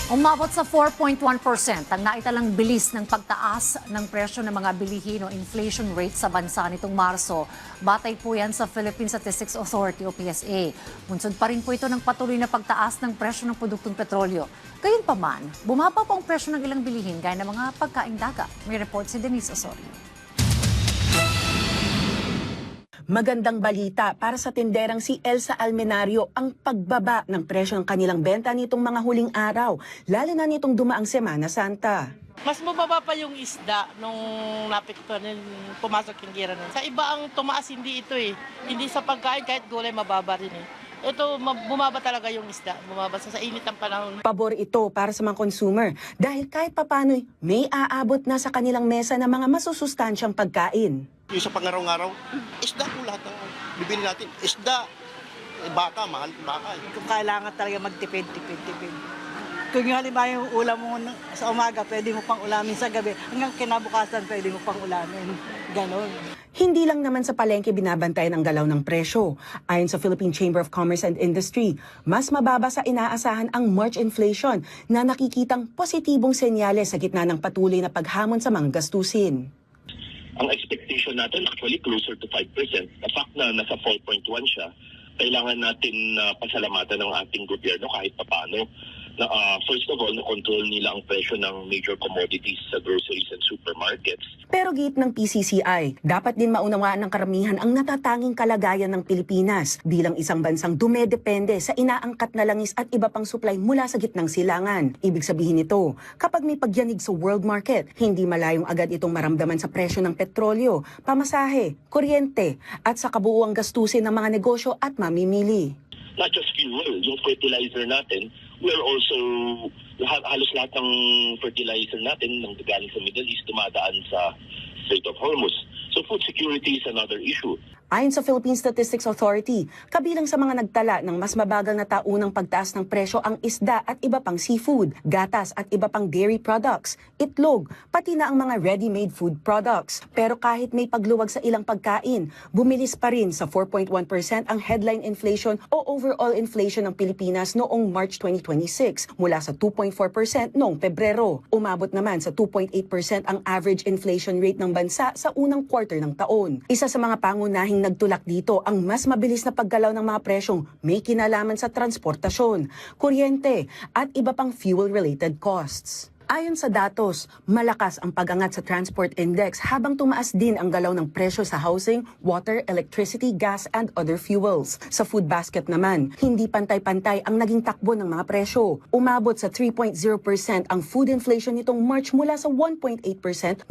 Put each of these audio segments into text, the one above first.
Umabot sa 4.1% ang naitalang bilis ng pagtaas ng presyo ng mga bilihin o inflation rate sa bansa nitong Marso. Batay po yan sa Philippine Statistics Authority o PSA. Bunsod pa rin po ito ng patuloy na pagtaas ng presyo ng produktong petrolyo. Gayunpaman, bumaba pa ang presyo ng ilang bilihin gaya ng mga pagkaing dagat. May report si Denise Osorio. Magandang balita para sa tinderang si Elsa Almenario ang pagbaba ng presyo ng kanilang benta nitong mga huling araw, lalo na nitong dumaang Semana Santa. Mas mababa pa yung isda nung lapit pa rin pumasok yung gira nun. Sa iba ang tumaas, hindi ito eh. Hindi sa pagkain, kahit gulay mababa rin eh. Ito, bumaba talaga yung isda. Bumaba sa init ang panahon. Pabor ito para sa mga consumer dahil kahit papano'y may aabot na sa kanilang mesa ng mga masusustansyang pagkain. Yung sa pangaraw-araw, isda po lahat ng bibili natin. Isda, baka, mahal baka. Kung kailangan talaga magtipid. Kung yung halimbawa yung ulam mo sa umaga, pwede mo pang ulamin sa gabi. Hanggang kinabukasan, pwede mo pang ulamin. Ganon. Hindi lang naman sa palengke binabantayan ang galaw ng presyo. Ayon sa Philippine Chamber of Commerce and Industry, mas mababa sa inaasahan ang March inflation na nakikitang positibong senyales sa gitna ng patuloy na paghamon sa mga gastusin. Ang expectation natin actually closer to 5%. The fact na nasa 4.1 siya, kailangan natin pasalamatan ng ating gobyerno kahit papano. First of all, na-control nila ang presyo ng major commodities sa groceries and supermarkets. Pero giit ng PCCI, dapat din maunawaan ng karamihan ang natatanging kalagayan ng Pilipinas bilang isang bansang dumedepende sa inaangkat na langis at iba pang supply mula sa gitnang silangan. Ibig sabihin nito, kapag may pagyanig sa world market, hindi malayong agad itong maramdaman sa presyo ng petrolyo, pamasahe, kuryente at sa kabuuang gastusin ng mga negosyo at mamimili. Not just fuel, yung fertilizer natin, we're also, halos lahat ng fertilizer natin nang galing sa Middle East dumadaan sa Strait of Hormuz. So food security is another issue. Ayon sa Philippine Statistics Authority, kabilang sa mga nagtala ng mas mabagal na taunang pagtaas ng presyo ang isda at iba pang seafood, gatas at iba pang dairy products, itlog, pati na ang mga ready-made food products. Pero kahit may pagluwag sa ilang pagkain, bumilis pa rin sa 4.1% ang headline inflation o overall inflation ng Pilipinas noong March 2026 mula sa 2.4% noong Pebrero. Umabot naman sa 2.8% ang average inflation rate ng bansa sa unang quarter ng taon. Isa sa mga pangunahing nagtulak dito ang mas mabilis na paggalaw ng mga presyong may kinalaman sa transportasyon, kuryente at iba pang fuel-related costs. Ayon sa datos, malakas ang pag-angat sa transport index habang tumaas din ang galaw ng presyo sa housing, water, electricity, gas and other fuels. Sa food basket naman, hindi pantay-pantay ang naging takbo ng mga presyo. Umabot sa 3.0% ang food inflation nitong March mula sa 1.8%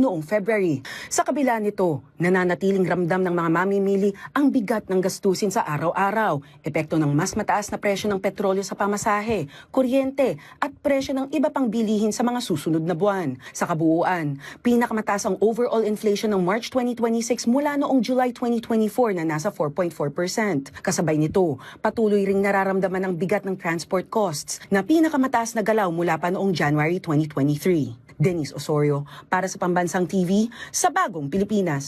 noong February. Sa kabila nito, nananatiling ramdam ng mga mamimili ang bigat ng gastusin sa araw-araw, epekto ng mas mataas na presyo ng petrolyo sa pamasahe, kuryente at presyo ng iba pang bilihin sa mga susunod na buwan. Sa kabuuan, pinakamataas ang overall inflation ng March 2026 mula noong July 2024 na nasa 4.4%. Kasabay nito, patuloy ring nararamdaman ang bigat ng transport costs na pinakamataas na galaw mula pa noong January 2023. Denise Osorio, para sa Pambansang TV, sa Bagong Pilipinas.